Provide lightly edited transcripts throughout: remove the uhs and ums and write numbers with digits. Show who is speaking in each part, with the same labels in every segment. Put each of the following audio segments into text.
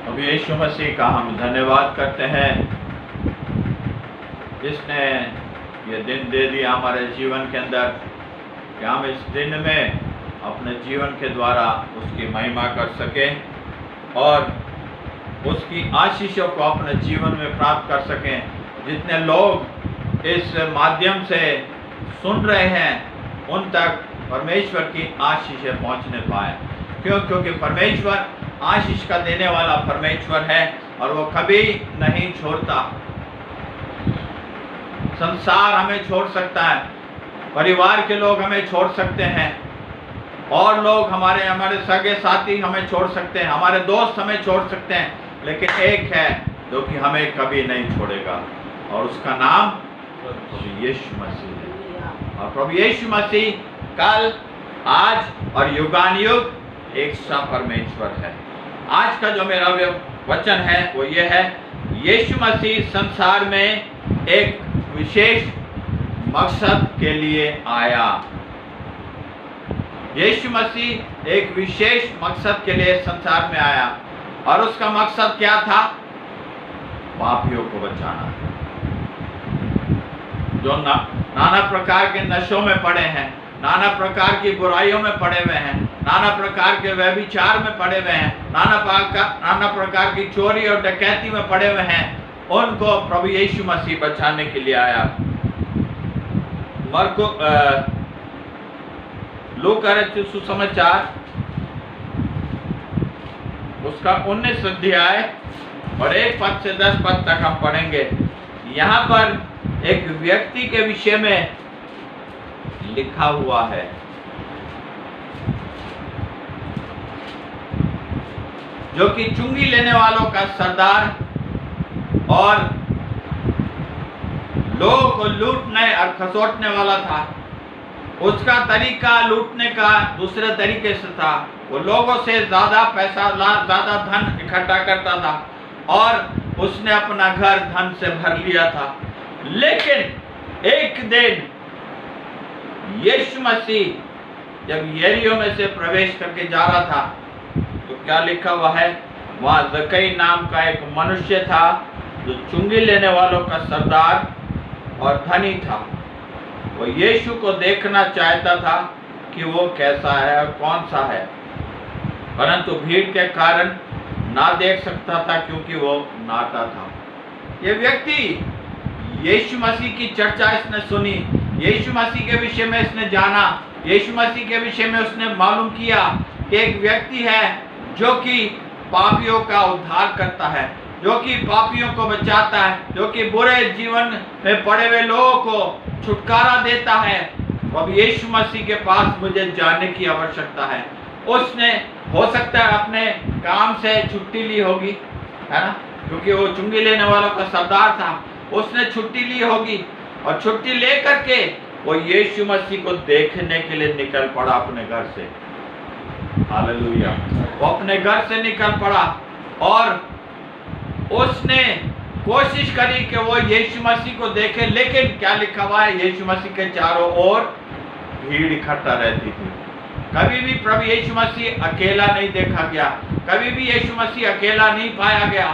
Speaker 1: अब यीशु मसीह का हम धन्यवाद करते हैं जिसने ये दिन दे दिया हमारे जीवन के अंदर कि हम इस दिन में अपने जीवन के द्वारा उसकी महिमा कर सकें और उसकी आशीषों को अपने जीवन में प्राप्त कर सकें। जितने लोग इस माध्यम से सुन रहे हैं उन तक परमेश्वर की आशीषें पहुंचने पाए। क्योंकि परमेश्वर आशीष का देने वाला परमेश्वर है और वो कभी नहीं छोड़ता। संसार हमें छोड़ सकता है, परिवार के लोग हमें छोड़ सकते हैं, और लोग हमारे सगे साथी हमें छोड़ सकते हैं, हमारे दोस्त हमें छोड़ सकते हैं, लेकिन एक है जो कि हमें कभी नहीं छोड़ेगा और उसका नाम प्रभु यीशु मसीह है। और प्रभु यीशु मसीह कल, आज और युगानुयुग एक सा परमेश्वर है। आज का जो मेरा वचन है वो ये है, यीशु मसीह संसार में एक विशेष मकसद के लिए आया। यीशु मसीह एक विशेष मकसद के लिए संसार में आया और उसका मकसद क्या था? पापियों को बचाना। जो नाना प्रकार के नशों में पड़े हैं, नाना प्रकार की बुराइयों में पड़े हुए हैं, नाना प्रकार के व्यभिचार में पड़े हुए हैं, नाना प्रकार की चोरी और डकैती में पड़े हुए हैं, उनको प्रभु यीशु मसीह बचाने के लिए आया। लूका रचित सुसमाचार उसका 19 अध्याय और 1 पद से 10 पद तक हम पढ़ेंगे। यहाँ पर एक व्यक्ति के विषय में लिखा हुआ है। जो कि चुंगी लेने वालों का सरदार और लोगों को लूटने और खसोटने वाला था। उसका तरीका लूटने का दूसरे तरीके से था। वो लोगों से ज्यादा पैसा, ज्यादा धन इकट्ठा करता था और उसने अपना घर धन से भर लिया था। लेकिन एक दिन यीशु मसीह जब यरीहो में से प्रवेश करके जा रहा था तो क्या लिखा हुआ है? वहां जक्कई नाम का एक मनुष्य था जो चुंगी लेने वालों का सरदार और धनी था। वो यीशु को देखना चाहता था कि वो कैसा है और कौन सा है, परंतु भीड़ के कारण ना देख सकता था क्योंकि वो नाटा था। ये व्यक्ति यीशु मसीह की चर्चा इसने सुनी, यीशु मसीह के विषय में इसने जाना, यीशु मसीह के विषय में उसने मालूम किया कि एक व्यक्ति है जो कि पापियों का उद्धार करता है, जो कि पापियों को बचाता है, जो कि बुरे जीवन में पड़े हुए लोगों को छुटकारा देता है। अब यीशु मसीह के पास मुझे जाने की आवश्यकता है। उसने हो सकता है अपने काम से छुट्टी ली होगी, है ना, क्योंकि वो चुंगी लेने वालों का सरदार था। उसने छुट्टी ली होगी और छुट्टी ले करके वो यीशु मसीह को देखने के लिए निकल पड़ा अपने घर से। हालेलुया। वो अपने घर से निकल पड़ा और उसने कोशिश करी कि वो यीशु मसीह को देखे, लेकिन क्या लिखा हुआ है? यीशु मसीह के चारों ओर भीड़ इकट्ठा रहती थी। कभी भी प्रभु यीशु मसीह अकेला नहीं देखा गया, कभी भी यीशु मसीह अकेला नहीं पाया गया।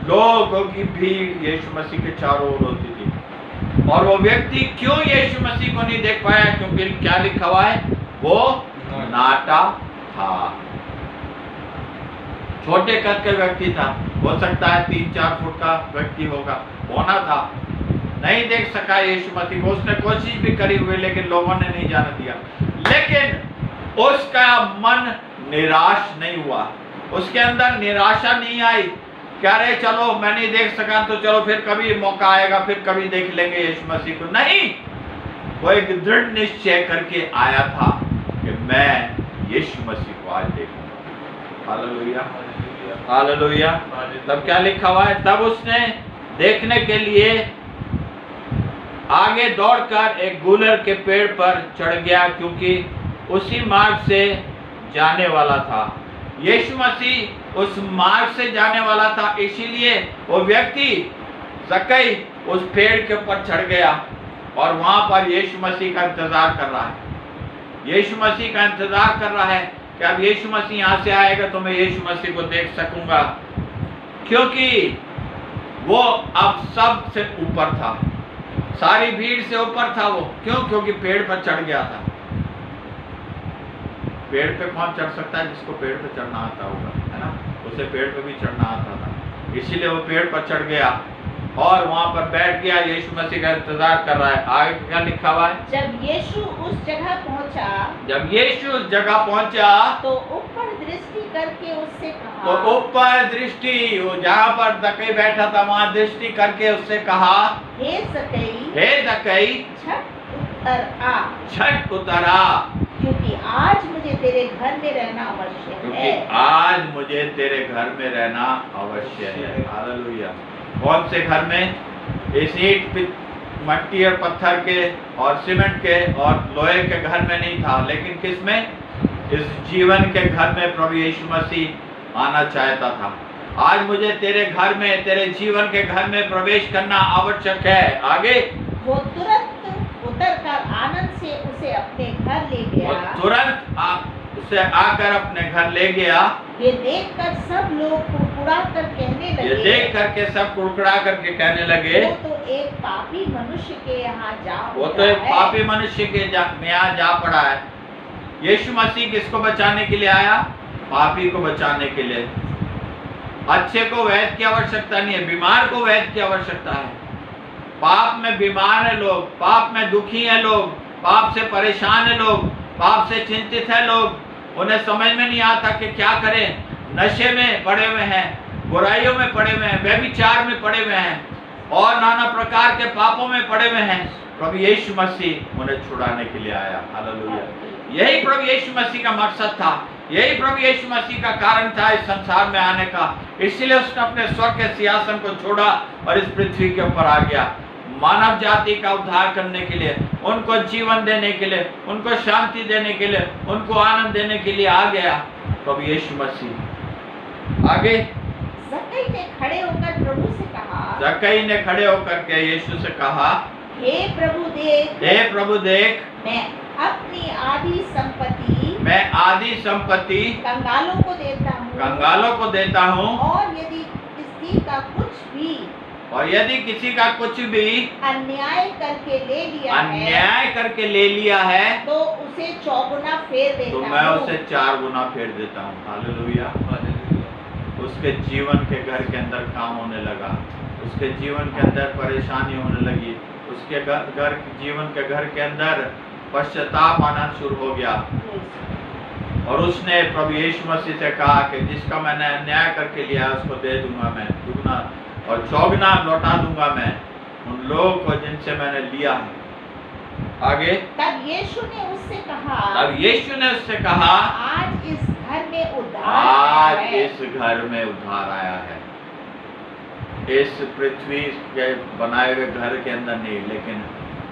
Speaker 1: लोगों की भीड़ यीशु मसीह के चारों ओर होती थी। और वो व्यक्ति क्यों यीशु मसीह को नहीं देख पाया? क्योंकि क्या लिखा हुआ है? वो नाटा था, छोटे कद का व्यक्ति था। हो सकता है 3-4 फुट का व्यक्ति होगा, होना था। नहीं देख सका यीशु मसीह को। उसने कोशिश भी करी हुई लेकिन लोगों ने नहीं जाने दिया। लेकिन उसका मन निराश नहीं हुआ, उसके अंदर निराशा नहीं आई। क्या रे, चलो मैं नहीं देख सका तो चलो फिर कभी मौका आएगा, फिर कभी देख लेंगे यीशु मसीह को। नहीं, वो एक दृढ़ निश्चय करके आया था कि मैं यीशु मसीह को आज देखूंगा। Hallelujah, hallelujah. तब क्या लिखा हुआ है? तब उसने देखने के लिए आगे दौड़कर एक गूलर के पेड़ पर चढ़ गया, क्योंकि उसी मार्ग से जाने वाला था। यीशु मसीह उस मार्ग से जाने वाला था, इसीलिए वो व्यक्ति जक्कई उस पेड़ के ऊपर चढ़ गया और वहां पर यीशु मसीह का इंतजार कर रहा है। यीशु मसीह का इंतजार कर रहा है कि अब यीशु मसीह यहाँ से आएगा तो मैं यीशु मसीह को देख सकूंगा, क्योंकि वो अब सबसे ऊपर था, सारी भीड़ से ऊपर था वो। क्यों? क्योंकि पेड़ पर चढ़ गया था। पेड़ पे कौन चढ़ सकता है? जिसको पेड़ पे चढ़ना आता होगा, है ना? उसे पेड़ पे भी चढ़ना आता था, इसीलिए वो पेड़ पर चढ़ गया और वहां पर बैठ गया। यीशु मसीह का इंतजार कर रहा है। आगे क्या लिखा हुआ है?
Speaker 2: जब यीशु उस जगह पहुंचा तो ऊपर दृष्टि करके उससे कहा,
Speaker 1: तो ऊपर दृष्टि, वो जहाँ पर ज़क्कई बैठा था वहां दृष्टि करके उससे कहा,
Speaker 2: हे ज़क्कई,
Speaker 1: झट उतर आ,
Speaker 2: क्योंकि आज मुझे तेरे घर में रहना आवश्यक है।
Speaker 1: आज मुझे तेरे घर में रहना अवश्य है। हालेलुया। कौन से घर में? इस ईंट मट्टी और पत्थर के और सीमेंट के और लोहे के घर में नहीं था, लेकिन किस में? इस जीवन के घर में प्रभु यीशु मसीह आना चाहता था। आज मुझे तेरे घर में, तेरे जीवन के घर में प्रवेश करना आवश्यक है। आगे
Speaker 2: वो तुरंत उतरकर आनंद से उसे अपने घर ले गया।
Speaker 1: वो तुरंत उसे आकर अपने घर ले गया।
Speaker 2: ये देखकर सब लोग कुड़कुड़ा कर कहने लगे,
Speaker 1: ये देख करके सब कुड़कुड़ा करके कहने लगे,
Speaker 2: वो तो एक पापी मनुष्य के यहाँ जा
Speaker 1: वो तो एक पापी मनुष्य के यहाँ जा पड़ा है। यीशु मसीह किसको बचाने के लिए आया? पापी को बचाने के लिए। अच्छे को वैद्य की आवश्यकता नहीं है, बीमार को वैद्य की आवश्यकता है। पाप में बीमार है लोग, पाप में दुखी है लोग, पाप से परेशान है लोग, पाप से चिंतित है लोग। उन्हें समझ में नहीं आता कि क्या करें। नशे में पड़े हुए हैं, बुराइयों में पड़े हुए हैं, व्यभिचार में पड़े हुए हैं और नाना प्रकार के पापों में पड़े हुए हैं। प्रभु यीशु मसीह उन्हें छुड़ाने के लिए आया। हालेलुया। यही प्रभु यीशु मसीह का मकसद था, यही प्रभु यीशु मसीह का कारण था इस संसार में आने का। इसलिए उसने अपने स्वर्ग के सिंहासन को छोड़ा और इस पृथ्वी के ऊपर आ गया, मानव जाति का उद्धार करने के लिए, उनको जीवन देने के लिए, उनको शांति देने के लिए, उनको आनंद देने के लिए आ गया प्रभु यीशु मसीह। आगे
Speaker 2: ज़क्कई ने खड़े होकर प्रभु से कहा,
Speaker 1: ज़क्कई ने खड़े होकर के यीशु से कहा,
Speaker 2: हे प्रभु देख, मैं अपनी आधी संपत्ति कंगालों को देता हूँ, और यदि किसी का कुछ भी अन्याय करके ले लिया है तो उसे 4 गुना फेर देता हूँ।
Speaker 1: तो मैं उसे 4 गुना फेर देता हूँ। हालेलुया। उसके जीवन के घर के अंदर काम होने लगा, उसके जीवन के अंदर परेशानी होने लगी, उसके जीवन के घर के अंदर पश्चाताप आना शुरू हो गया। और उसने प्रभु यीशु मसीह से कहा कि जिसका मैंने अन्याय करके लिया उसको दे दूंगा मैं दुगना और चौगुना लौटा दूंगा मैं उन लोगों को जिनसे मैंने लिया है। आगे
Speaker 2: तब यीशु ने उससे
Speaker 1: कहा,
Speaker 2: आज इस घर में उद्धार आया है।
Speaker 1: इस पृथ्वी के बनाए हुए घर के अंदर नहीं, लेकिन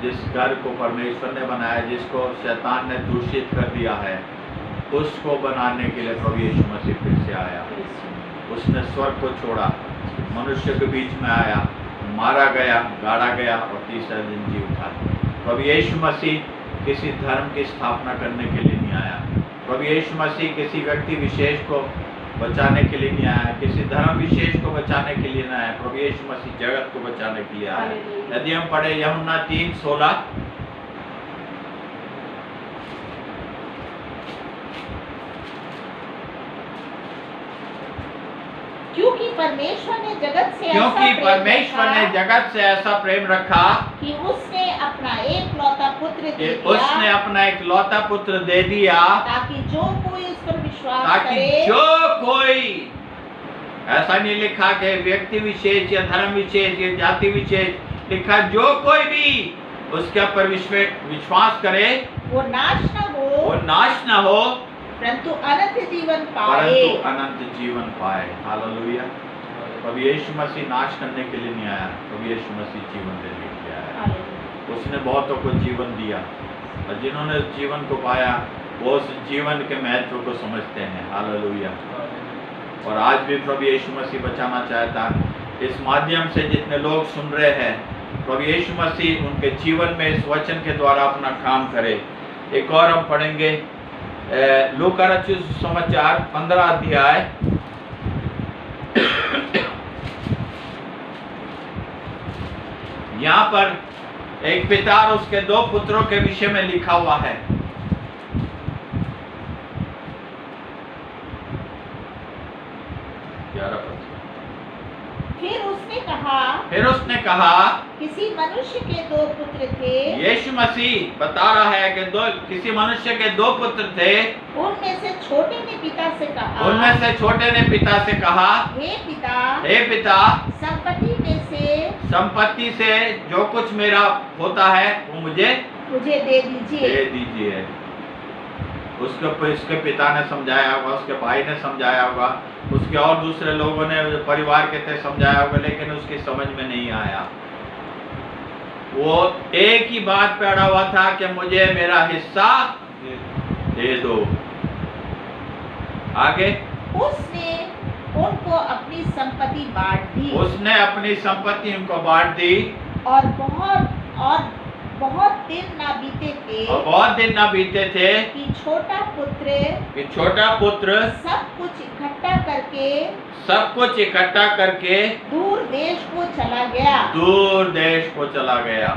Speaker 1: जिस घर को परमेश्वर ने बनाया, जिसको शैतान ने दूषित कर दिया है, उसको बनाने के लिए प्रभु यीशु मसीह फिर से आया। उसने स्वर्ग को छोड़ा, मनुष्य के बीच में आया, मारा गया, गाड़ा गया और तीसरे दिन जी उठा। प्रभु यीशु मसीह किसी धर्म की स्थापना करने के लिए नहीं आया। प्रभु यीशु मसीह किसी व्यक्ति विशेष को बचाने के लिए नहीं आया, किसी धर्म विशेष को बचाने के लिए नहीं आया। प्रभु यीशु मसीह जगत को बचाने के लिए आया। यदि हम पढ़े यूहन्ना 3:16,
Speaker 2: क्योंकि परमेश्वर ने जगत से ऐसा प्रेम रखा कि उसने अपना
Speaker 1: एकलौता पुत्र दे दिया
Speaker 2: ताकि जो कोई इस पर विश्वास करे,
Speaker 1: जो कोई, ऐसा नहीं लिखा कि व्यक्ति विशेष या धर्म विशेष या जाति विशेष, लिखा जो कोई भी उसके ऊपर विश्वास करे
Speaker 2: वो नाश न हो परंतु अनंत जीवन पाए। हालेलुया। प्रभु यीशु मसीह नाश करने के लिए नहीं आया, प्रभु यीशु मसीह जीवन देने के लिए आया। उसने बहुतों को जीवन दिया और जिन्होंने उस जीवन को पाया वो उस जीवन के महत्व को समझते हैं। हालेलुया। और आज भी प्रभु यीशु मसीह बचाना चाहता है। इस माध्यम से जितने लोग सुन रहे हैं, प्रभु यीशु मसीह उनके जीवन में इस वचन के द्वारा अपना काम करे। एक और हम पढ़ेंगे
Speaker 1: लूका रचित सुसमाचार 15 अध्याय यहाँ पर एक पिता और उसके 2 पुत्रों के विषय में लिखा हुआ है। फिर उसने कहा
Speaker 3: किसी मनुष्य के 2 पुत्र थे।
Speaker 1: यीशु मसीह बता रहा है कि किसी मनुष्य के 2 पुत्र थे।
Speaker 3: उनमें से छोटे ने पिता से कहा, हे पिता,
Speaker 1: संपत्ति से जो कुछ मेरा होता है वो मुझे
Speaker 3: दे
Speaker 1: दीजिए। उसके पिता ने समझाया होगा, उसके भाई ने समझाया होगा, उसके और दूसरे लोगों ने परिवार के थे समझाया होगा, लेकिन उसकी समझ में नहीं आया। वो एक ही बात पे अड़ा हुआ था कि मुझे मेरा हिस्सा दे दो। आगे
Speaker 3: उसने उनको अपनी संपत्ति बांट दी।
Speaker 1: उसने अपनी संपत्ति उनको बांट दी।
Speaker 3: और बहुत दिन ना बीते थे कि छोटा पुत्र सब कुछ इकट्ठा करके दूर देश को चला गया।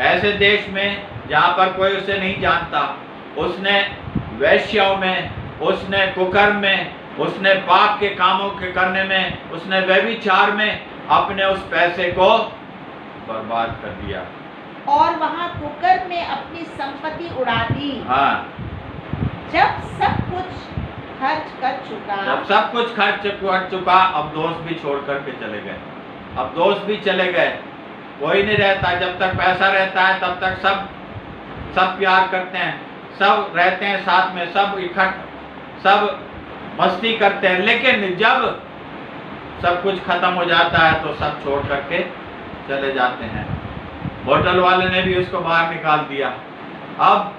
Speaker 1: ऐसे देश में जहाँ पर कोई उसे नहीं जानता, उसने वैश्याओं में, उसने कुकर्म में, उसने पाप के कामों के करने में, उसने व्यभिचार में अपने उस पैसे को बर्बाद कर दिया
Speaker 3: और वहाँ कुकर्म में अपनी संपत्ति उड़ा दी।
Speaker 1: हाँ,
Speaker 3: जब सब कुछ खर्च कर चुका, अब दोस्त भी छोड़ करके चले गए। अब दोस्त भी चले गए, कोई नहीं रहता। जब तक पैसा रहता है तब तक सब प्यार करते हैं, सब रहते हैं साथ में, सब मस्ती करते हैं। लेकिन जब सब कुछ खत्म हो जाता है तो सब छोड़ करके चले जाते हैं। होटल वाले ने भी उसको बाहर निकाल दिया। अब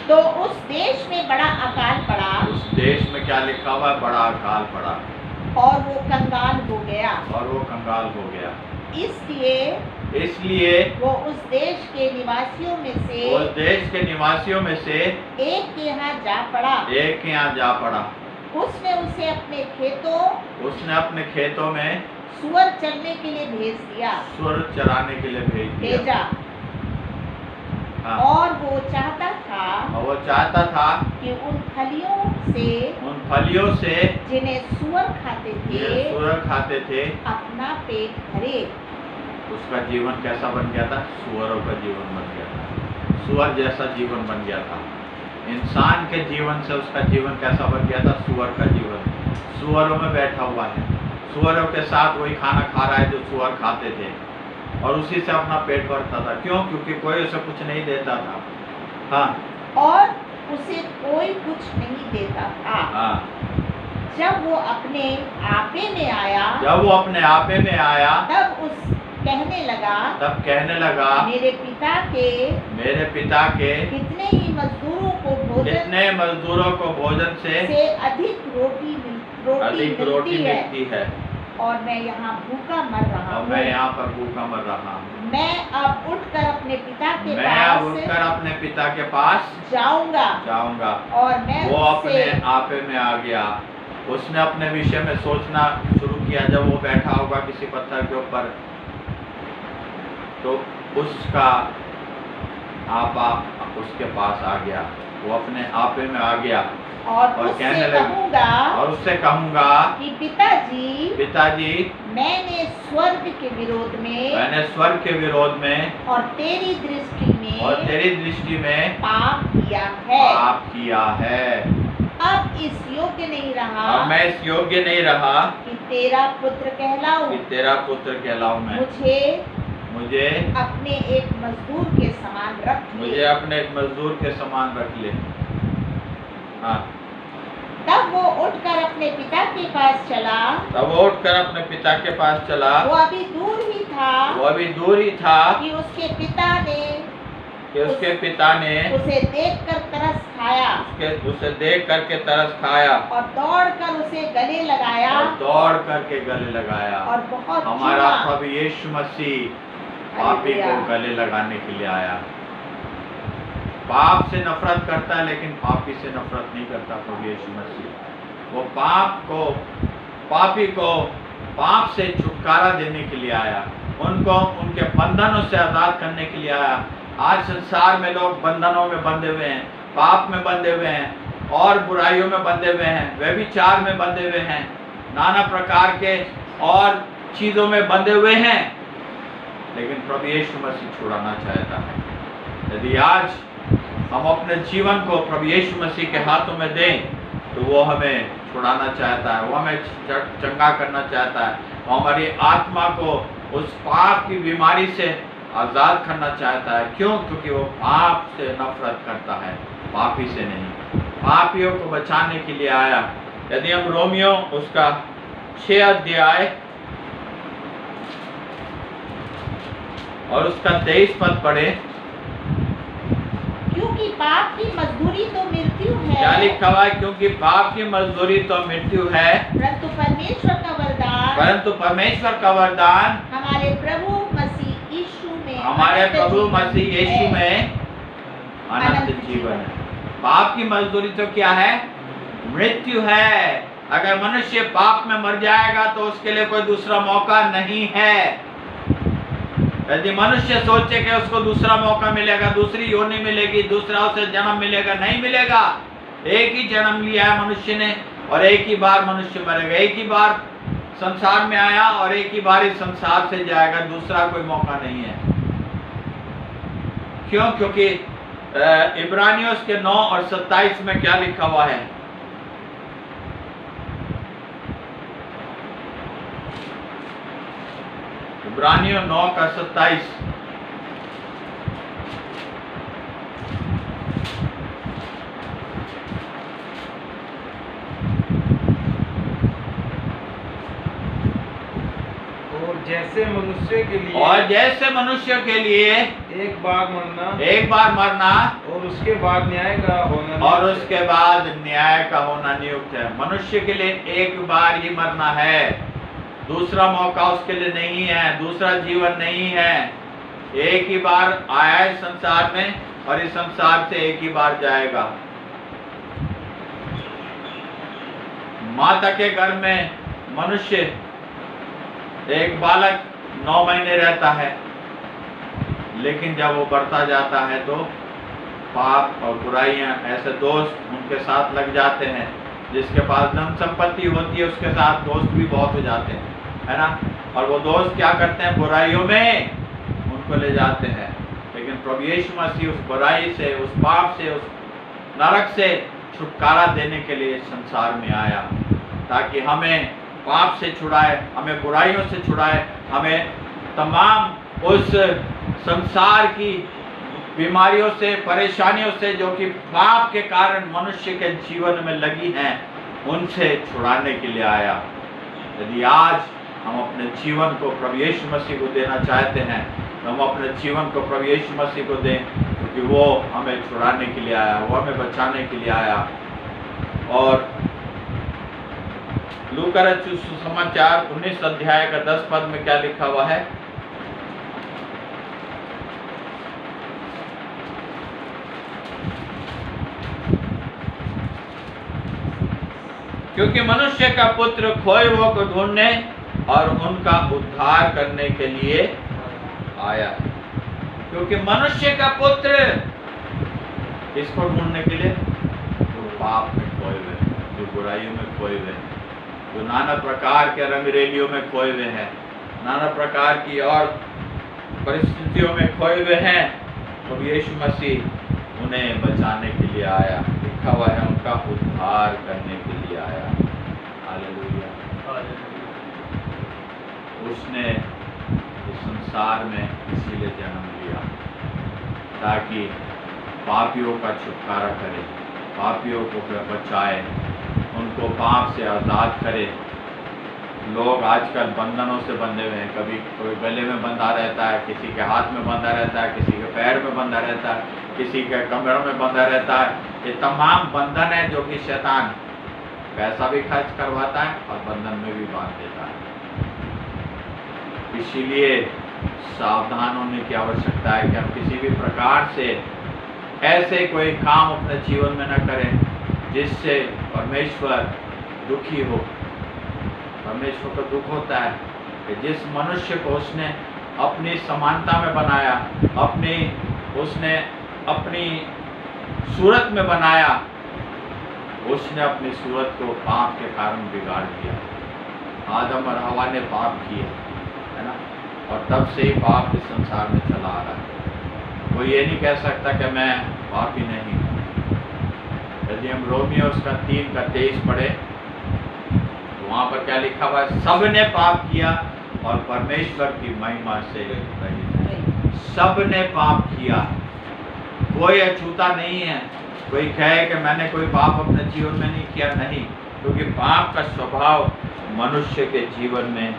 Speaker 3: तो उस देश में बड़ा अकाल पड़ा।
Speaker 1: उस देश में क्या लिखा हुआ है? बड़ा अकाल पड़ा
Speaker 3: और वो कंगाल हो गया।
Speaker 1: इसलिए
Speaker 3: वो उस देश के निवासियों में से एक के यहाँ जा पड़ा। उसने उसे अपने खेतों में सुअर चरने के लिए
Speaker 1: चराने के लिए भेजा। हाँ।
Speaker 3: और वो चाहता था कि उन फलियों से जिन्हें सुअर खाते थे अपना पेट भरे।
Speaker 1: उसका जीवन कैसा बन गया था? सुअरों का जीवन बन गया था। सुअर जैसा जीवन बन गया था। इंसान के जीवन से उसका जीवन कैसा बन गया था? सुअर का जीवन। सुअरों में बैठा हुआ है, सुअरों के साथ वही खाना खा रहा है जो सुअर खाते थे, और उसी से अपना पेट भरता था। क्यों? क्योंकि कोई उसे कुछ नहीं देता था। हाँ।
Speaker 3: और उसे कोई कुछ नहीं देता था।
Speaker 1: हाँ।
Speaker 3: जब वो अपने आपे में आया तब कहने लगा मेरे पिता के कितने ही मजदूरों को भोजन से अधिक रोटी मिलती है और मैं यहाँ भूखा मर रहा हूँ। मैं अब उठकर अपने
Speaker 1: पिता के पास
Speaker 3: जाऊंगा और मैं
Speaker 1: वो अपने आपे में आ गया। उसने अपने विषय में सोचना शुरू किया। जब वो बैठा होगा किसी पत्थर के ऊपर, तो उसका आपा उसके पास आ गया। वो अपने आपे में आ गया
Speaker 3: और कहने लगा,
Speaker 1: और उससे कहूंगा
Speaker 3: कि पिताजी मैंने स्वर्ग के विरोध में और तेरी दृष्टि में पाप किया है। अब इस योग्य नहीं रहा कि तेरा पुत्र कहलाऊं मैं। मुझे अपने एक मजदूर के समान रख ले। हाँ। तब वो उठकर अपने पिता के पास चला। वो अभी दूर ही था कि उसके पिता ने उसे देखकर तरस खाया और दौड़ करके गले लगाया। और बहुत
Speaker 1: हमारा प्रभु यीशु मसीह पापी को गले लगाने के लिए आया।
Speaker 2: पाप से नफरत करता है लेकिन पापी से नफरत नहीं करता प्रभु यीशु मसीह। वो पापी को पाप से छुटकारा देने के लिए आया, उनको उनके बंधनों से आज़ाद करने के लिए आया। आज संसार में लोग बंधनों में बंधे हुए हैं, पाप में बंधे हुए हैं और बुराइयों में बंधे हुए हैं, व्यभिचार में बंधे हुए हैं, नाना प्रकार के और चीज़ों में बंधे हुए हैं, लेकिन प्रभु यीशु मसीह छुड़ाना चाहता है। यदि आज हम अपने जीवन को प्रभु यीशु मसीह के हाथों में दें तो वो हमें छुड़ाना चाहता है, वो हमें चंगा करना चाहता है, वो हमारी आत्मा को उस पाप की बीमारी से आज़ाद करना चाहता है। क्यों? क्योंकि वो पाप से नफरत करता है, पापी से नहीं। पापियों को बचाने के लिए आया। यदि हम रोमियो उसका 6 अध्याय और उसका 23 पद पढ़े।
Speaker 4: क्योंकि पाप की मजदूरी तो मृत्यु है।
Speaker 2: क्या लिखा हुआ है? क्योंकि पाप की मजदूरी तो मृत्यु है,
Speaker 4: परंतु परमेश्वर का वरदान हमारे प्रभु मसीह यीशु में
Speaker 2: अनंत जीवन है। पाप की मजदूरी तो क्या है? मृत्यु है। अगर मनुष्य पाप में मर जाएगा तो उसके लिए कोई दूसरा मौका नहीं है। यदि मनुष्य सोचे कि उसको दूसरा मौका मिलेगा, दूसरी योनि मिलेगी, दूसरा उसे जन्म मिलेगा, नहीं मिलेगा। एक ही जन्म लिया है मनुष्य ने और एक ही बार मनुष्य मरेगा। एक ही बार संसार में आया और एक ही बार इस संसार से जाएगा, दूसरा कोई मौका नहीं है। क्यों? क्योंकि इब्रानियों के 9 और 27 में क्या लिखा हुआ है? इब्रानियों 9 का 27।
Speaker 5: और जैसे मनुष्य के लिए एक बार मरना और उसके बाद
Speaker 2: न्याय का होना नियुक्त है। मनुष्य के लिए एक बार ही मरना है, दूसरा मौका उसके लिए नहीं है, दूसरा जीवन नहीं है। एक ही बार आया है संसार में और इस संसार से एक ही बार जाएगा। माता के गर्भ में मनुष्य एक बालक 9 महीने रहता है, लेकिन जब वो बढ़ता जाता है तो पाप और बुराइयां, ऐसे दोस्त उनके साथ लग जाते हैं। जिसके पास धन संपत्ति होती है उसके साथ दोस्त भी बहुत हो जाते हैं, है ना। और वो दोस्त क्या करते हैं? बुराइयों में उनको ले जाते हैं। लेकिन प्रभु यीशु मसीह उस बुराई से, उस पाप से, उस नरक से छुटकारा देने के लिए संसार में आया, ताकि हमें पाप से छुड़ाए, हमें बुराइयों से छुड़ाए, हमें तमाम उस संसार की बीमारियों से, परेशानियों से जो कि पाप के कारण मनुष्य के जीवन में लगी हैं, उनसे छुड़ाने के लिए आया। यदि आज हम अपने जीवन को प्रभु यीशु मसीह को देना चाहते हैं तो हम अपने जीवन को प्रभु यीशु मसीह को दें, क्योंकि वो हमें छुड़ाने के लिए आया, वो हमें बचाने के लिए आया। और लूका रचित सुसमाचार 19 अध्याय का 10 पद में क्या लिखा हुआ है? क्योंकि मनुष्य का पुत्र खोए हुए को ढूंढने और उनका उद्धार करने के लिए आया है। क्योंकि मनुष्य का पुत्र किसको ढूंढने के लिए? जो पाप में खोए हुए, जो बुराइयों में खोए हुए, जो नाना प्रकार के रंगरेलियों में खोए हुए हैं, नाना प्रकार की और परिस्थितियों में खोए हुए हैं। तो यीशु मसीह उन्हें बचाने के लिए आया। लिखा हुआ है उनका उद्धार करने के लिए आया। हालेलुया। उसने इस संसार में इसीलिए जन्म लिया ताकि पापियों का छुटकारा करे, पापियों को बचाए, उनको पाप से आज़ाद करे। लोग आजकल बंधनों से बंधे हुए हैं। कभी कोई गले में बंधा रहता है, किसी के हाथ में बंधा रहता है, किसी के पैर में बंधा रहता है, किसी के कमर में बंधा रहता है। ये तमाम बंधन है जो कि शैतान पैसा भी खर्च करवाता है और बंधन में भी बांध देता है। इसीलिए सावधान होने की आवश्यकता है कि हम किसी भी प्रकार से ऐसे कोई काम अपने जीवन में न करें जिससे परमेश्वर दुखी हो। परमेश्वर को दुख होता है कि जिस मनुष्य को उसने अपनी समानता में बनाया, उसने अपनी सूरत में बनाया, उसने अपनी सूरत को पाप के कारण बिगाड़ दिया। आदम और हवा ने पाप किए, है ना, और तब से ही पाप इस संसार में चला आ रहा है। कोई ये नहीं कह सकता कि मैं पापी नहीं हूँ। यदि हम रोमियो उसका 3:23 पढ़े तो वहाँ पर क्या लिखा हुआ है? सब ने पाप किया और परमेश्वर की महिमा से रहित। सब ने पाप किया, कोई अछूता नहीं है। कोई कहे कि मैंने कोई पाप अपने जीवन में नहीं किया, नहीं, क्योंकि पाप का स्वभाव मनुष्य के जीवन में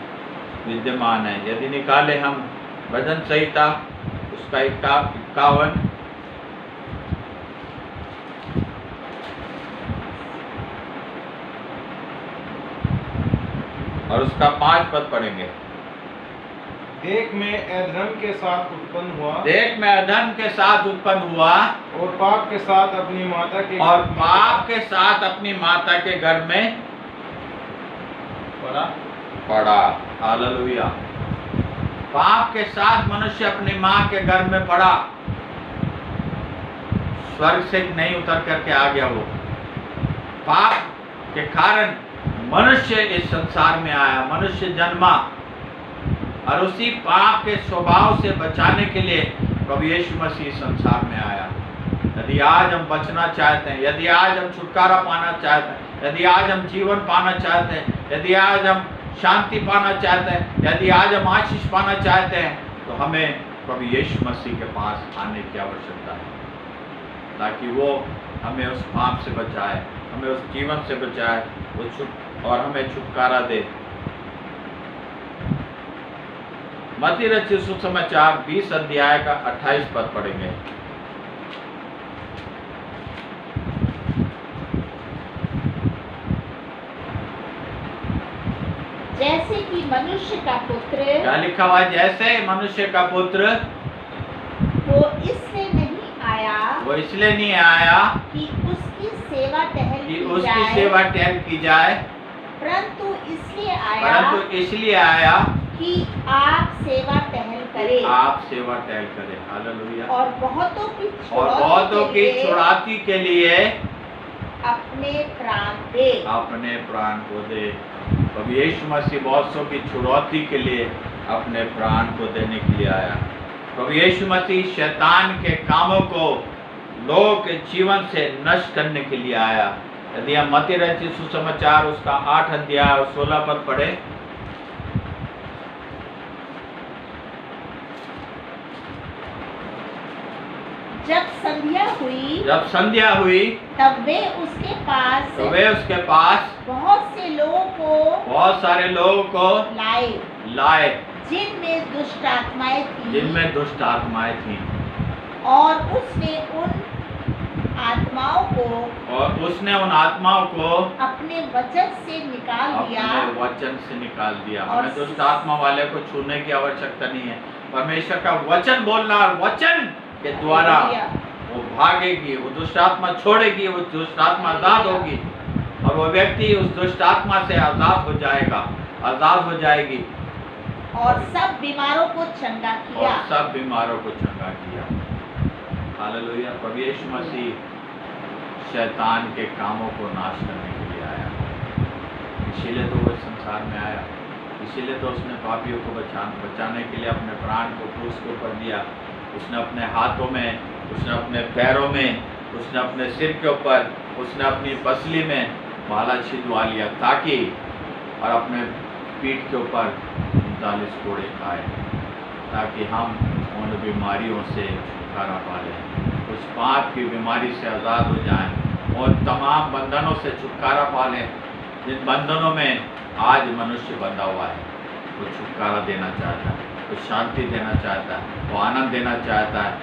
Speaker 2: विद्यमान है। यदि निकाले हम भजन संहिता उसका 51 और उसका 5 पद पढ़ेंगे।
Speaker 5: देख मैं अधर्म के साथ उत्पन्न हुआ,
Speaker 2: देख मैं अधर्म के साथ उत्पन्न हुआ
Speaker 5: और पाप के साथ अपनी माता के
Speaker 2: और पाप के साथ अपनी माता के गर्भ में पड़ा। हालेलुया। पाप के साथ मनुष्य अपनी माँ के गर्भ में पड़ा। स्वर्ग से नहीं उतर करके आ गया वो। पाप के कारण मनुष्य इस संसार में आया, मनुष्य जन्मा, और उसी पाप के स्वभाव से बचाने के लिए प्रभु यीशु मसीह संसार में आया। यदि आज हम बचना चाहते हैं, यदि आज हम छुटकारा पाना चाहते हैं, यदि आज हम जीवन पाना चाहते हैं, यदि आज हम शांति पाना चाहते हैं, यदि आज हम आशीष पाना चाहते हैं, तो हमें प्रभु यीशु मसीह के पास आने की आवश्यकता है, ताकि वो हमें उस पाप से बचाए, हमें उस जीवन से बचाए, और हमें छुटकारा दे। मत्ती रचित सुसमाचार 20 अध्याय का 28 पद पढ़ेंगे।
Speaker 4: जैसे कि मनुष्य का पुत्र,
Speaker 2: क्या लिखा हुआ है? जैसे मनुष्य का पुत्र
Speaker 4: वो इसलिए नहीं आया,
Speaker 2: वो इसलिए नहीं आया
Speaker 4: कि उसकी सेवा टहल
Speaker 2: कि
Speaker 4: की
Speaker 2: उसकी
Speaker 4: जाए,
Speaker 2: सेवा टहल की जाए,
Speaker 4: परंतु इसलिए आया
Speaker 2: परंतु इसलिए आया
Speaker 4: कि आप सेवा टहल करें
Speaker 2: आप सेवा टहल करें। हालेलुया।
Speaker 4: और बहुतों की
Speaker 2: छुड़ाती के लिए
Speaker 4: अपने प्राण दे।
Speaker 2: अपने प्राण को दे। प्रभु यीशु मसीह बहुत सौ की छुड़ौती के लिए अपने प्राण को देने के लिए आया। प्रभु यीशु मसीह शैतान के कामों को लोगों के जीवन से नष्ट करने के लिए आया। यदि हम मत्ती रचित सुसमाचार उसका 8 अध्याय और 16 पद पढ़े।
Speaker 4: जब संध्या हुई तब वे उसके पास बहुत सारे लोगों को लाए जिनमें दुष्ट आत्माएं थीं। और उसने उन आत्माओं को अपने वचन से निकाल दिया।
Speaker 2: हमें दुष्ट आत्मा वाले को छूने की आवश्यकता नहीं है। परमेश्वर का वचन बोलना और वचन के द्वारा वो भागेगी, वो दुष्ट आत्मा छोड़ेगी, वो दुष्ट आत्मा आजाद होगी, और वो व्यक्ति उस दुष्ट आत्मा से आजाद हो जाएगी।
Speaker 4: और सब बीमारों को चंगा किया।
Speaker 2: हालेलुया। प्रभु यीशु मसीह शैतान के कामों को नाश करने के लिए आया। इसीलिए तो वो संसार में आया, इसीलिए तो उसने पापियों को बचाने के लिए अपने प्राण को क्रूस के ऊपर दिया। उसने अपने हाथों में, उसने अपने पैरों में, उसने अपने सिर के ऊपर, उसने अपनी पसली में माला छिदवा लिया, ताकि और अपने पीठ के ऊपर 39 कोड़े खाए, ताकि हम उन बीमारियों से छुटकारा पा लें, उस पाप की बीमारी से आज़ाद हो जाएं, और तमाम बंधनों से छुटकारा पा लें जिन बंधनों में आज मनुष्य बंधा हुआ है। वो छुटकारा देना चाहता है, वो शांति देना चाहता है, वो आनंद देना चाहता है,